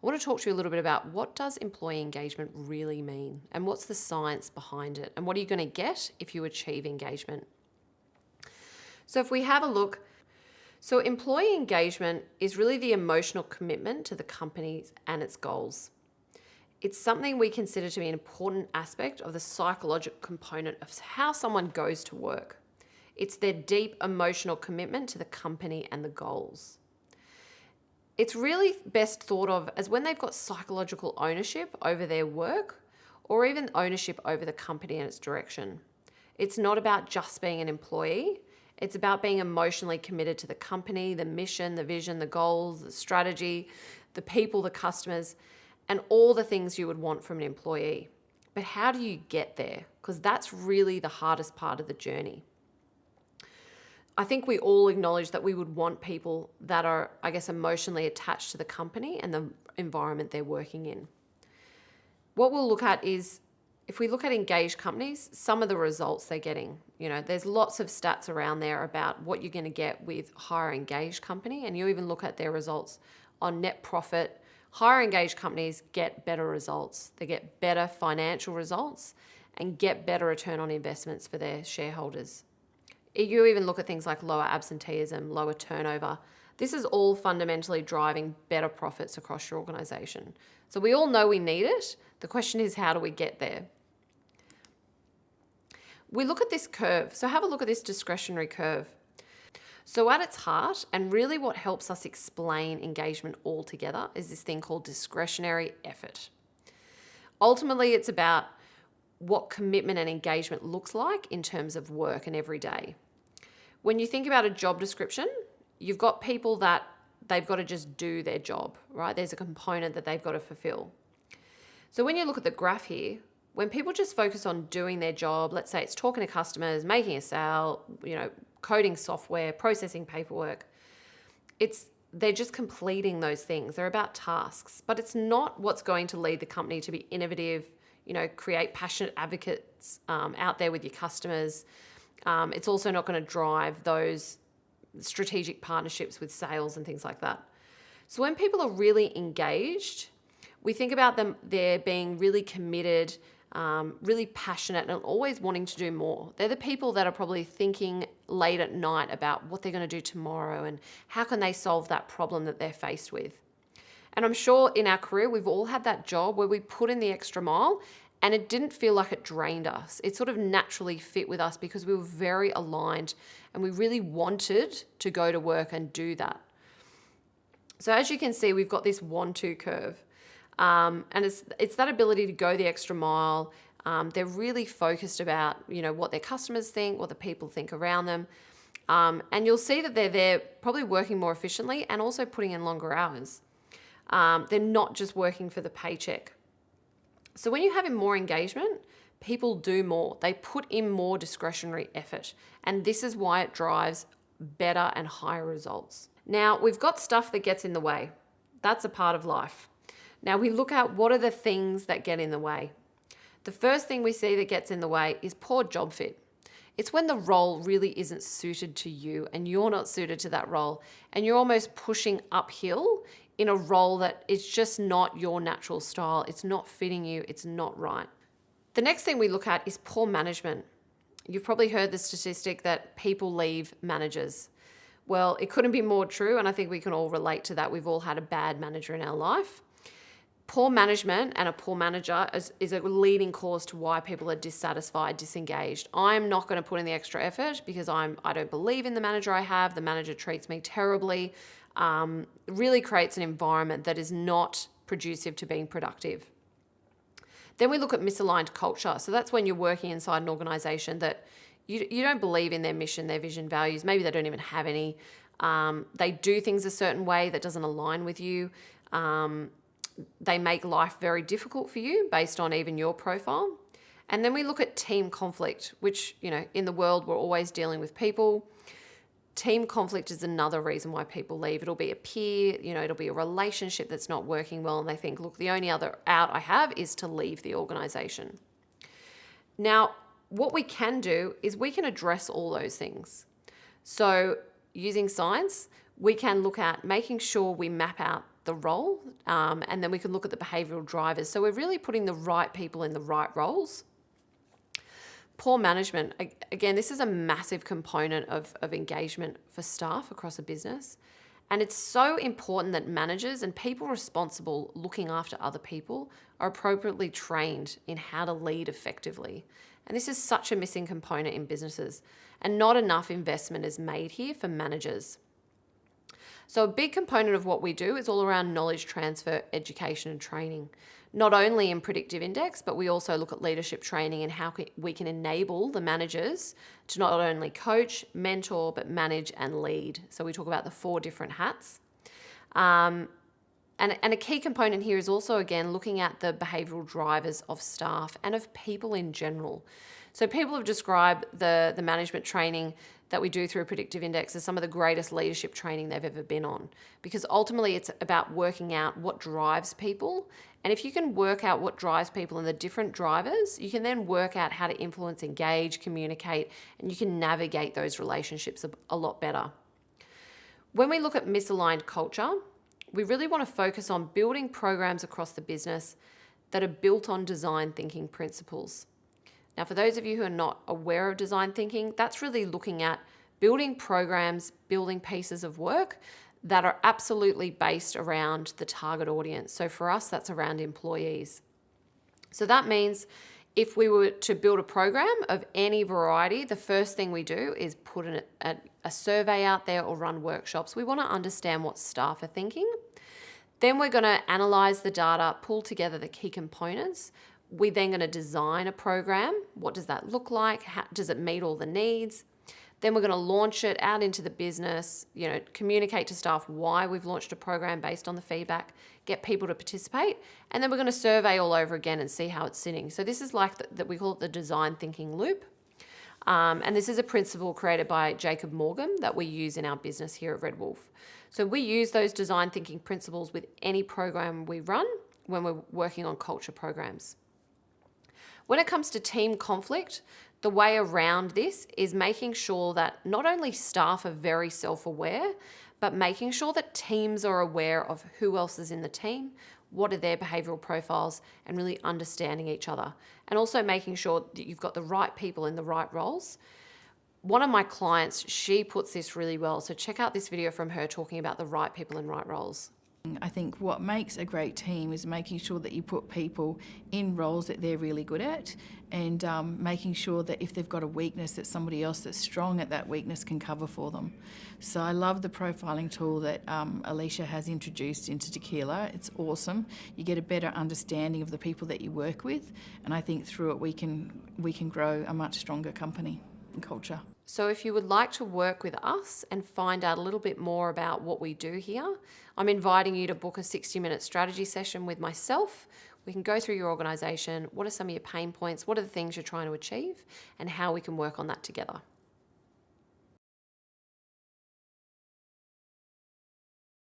I want to talk to you a little bit about what does employee engagement really mean and what's the science behind it and what are you going to get if you achieve engagement. So if we have a look, so employee engagement is really the emotional commitment to the company and its goals. It's something we consider to be an important aspect of the psychological component of how someone goes to work. It's their deep emotional commitment to the company and the goals. It's really best thought of as when they've got psychological ownership over their work or even ownership over the company and its direction. It's not about just being an employee. It's about being emotionally committed to the company, the mission, the vision, the goals, the strategy, the people, the customers, and all the things you would want from an employee. But how do you get there? Because that's really the hardest part of the journey. I think we all acknowledge that we would want people that are, emotionally attached to the company and the environment they're working in. What we'll look at is, if we look at engaged companies, some of the results they're getting. There's lots of stats around there about what you're going to get with higher engaged company, and you even look at their results on net profit. Higher engaged companies get better results. They get better financial results and get better return on investments for their shareholders. You even look at things like lower absenteeism, lower turnover. This is all fundamentally driving better profits across your organisation. So we all know we need it. The question is, how do we get there? We look at this curve. So have a look at this discretionary curve. So at its heart, and really what helps us explain engagement altogether, is this thing called discretionary effort. Ultimately, it's about what commitment and engagement looks like in terms of work and every day. When you think about a job description, you've got people that they've got to just do their job, right? There's a component that they've got to fulfill. So when you look at the graph here, when people just focus on doing their job, let's say it's talking to customers, making a sale, coding software, processing paperwork, they're just completing those things. They're about tasks, but it's not what's going to lead the company to be innovative, create passionate advocates out there with your customers. It's also not going to drive those strategic partnerships with sales and things like that. So when people are really engaged, we think about them, they're being really committed, really passionate and always wanting to do more. They're the people that are probably thinking late at night about what they're going to do tomorrow and how can they solve that problem that they're faced with. And I'm sure in our career, we've all had that job where we put in the extra mile and it didn't feel like it drained us. It sort of naturally fit with us because we were very aligned and we really wanted to go to work and do that. So as you can see, we've got this 1-2 curve. And it's that ability to go the extra mile. They're really focused about, what their customers think, what the people think around them. And you'll see that they're there probably working more efficiently and also putting in longer hours. They're not just working for the paycheck. So when you have more engagement, people do more. They put in more discretionary effort. And this is why it drives better and higher results. Now, we've got stuff that gets in the way. That's a part of life. Now we look at what are the things that get in the way. The first thing we see that gets in the way is poor job fit. It's when the role really isn't suited to you and you're not suited to that role and you're almost pushing uphill in a role that is just not your natural style. It's not fitting you. It's not right. The next thing we look at is poor management. You've probably heard the statistic that people leave managers. Well, it couldn't be more true, and I think we can all relate to that. We've all had a bad manager in our life. Poor management and a poor manager is a leading cause to why people are dissatisfied, disengaged. I'm not going to put in the extra effort because I don't believe in the manager I have. The manager treats me terribly. Really creates an environment that is not conducive to being productive. Then we look at misaligned culture. So that's when you're working inside an organization that you don't believe in their mission, their vision, values. Maybe they don't even have any. They do things a certain way that doesn't align with you. They make life very difficult for you based on even your profile. And then we look at team conflict, which, in the world, we're always dealing with people. Team conflict is another reason why people leave. It'll be a peer, it'll be a relationship that's not working well. And they think, look, the only other out I have is to leave the organization. Now, what we can do is we can address all those things. So using science, we can look at making sure we map out the role, and then we can look at the behavioural drivers. So we're really putting the right people in the right roles. Poor management. Again, this is a massive component of engagement for staff across a business. And it's so important that managers and people responsible looking after other people are appropriately trained in how to lead effectively. And this is such a missing component in businesses, and not enough investment is made here for managers. So a big component of what we do is all around knowledge transfer, education and training. Not only in Predictive Index, but we also look at leadership training and how we can enable the managers to not only coach, mentor, but manage and lead. So we talk about the 4 different hats. And a key component here is also, again, looking at the behavioural drivers of staff and of people in general. So people have described the management training that we do through Predictive Index as some of the greatest leadership training they've ever been on, because ultimately it's about working out what drives people. And if you can work out what drives people and the different drivers, you can then work out how to influence, engage, communicate, and you can navigate those relationships a lot better. When we look at misaligned culture, we really want to focus on building programs across the business that are built on design thinking principles. Now, for those of you who are not aware of design thinking, that's really looking at building programs, building pieces of work that are absolutely based around the target audience. So for us, that's around employees. So that means if we were to build a program of any variety, the first thing we do is put a survey out there or run workshops. We want to understand what staff are thinking. Then we're going to analyze the data, pull together the key components. We're then going to design a program. What does that look like? How, does it meet all the needs? Then we're going to launch it out into the business, communicate to staff why we've launched a program based on the feedback, get people to participate, and then we're going to survey all over again and see how it's sitting. So this is like that we call it the design thinking loop. And this is a principle created by Jacob Morgan that we use in our business here at Red Wolf. So we use those design thinking principles with any program we run when we're working on culture programs. When it comes to team conflict, the way around this is making sure that not only staff are very self-aware, but making sure that teams are aware of who else is in the team, what are their behavioural profiles, and really understanding each other. And also making sure that you've got the right people in the right roles. One of my clients, she puts this really well. So check out this video from her talking about the right people in right roles. I think what makes a great team is making sure that you put people in roles that they're really good at, and making sure that if they've got a weakness, that somebody else that's strong at that weakness can cover for them. So I love the profiling tool that Alicia has introduced into Tequila. It's awesome. You get a better understanding of the people that you work with, and I think through it we can grow a much stronger company and culture. So if you would like to work with us and find out a little bit more about what we do here, I'm inviting you to book a 60-minute strategy session with myself. We can go through your organisation, what are some of your pain points, what are the things you're trying to achieve, and how we can work on that together.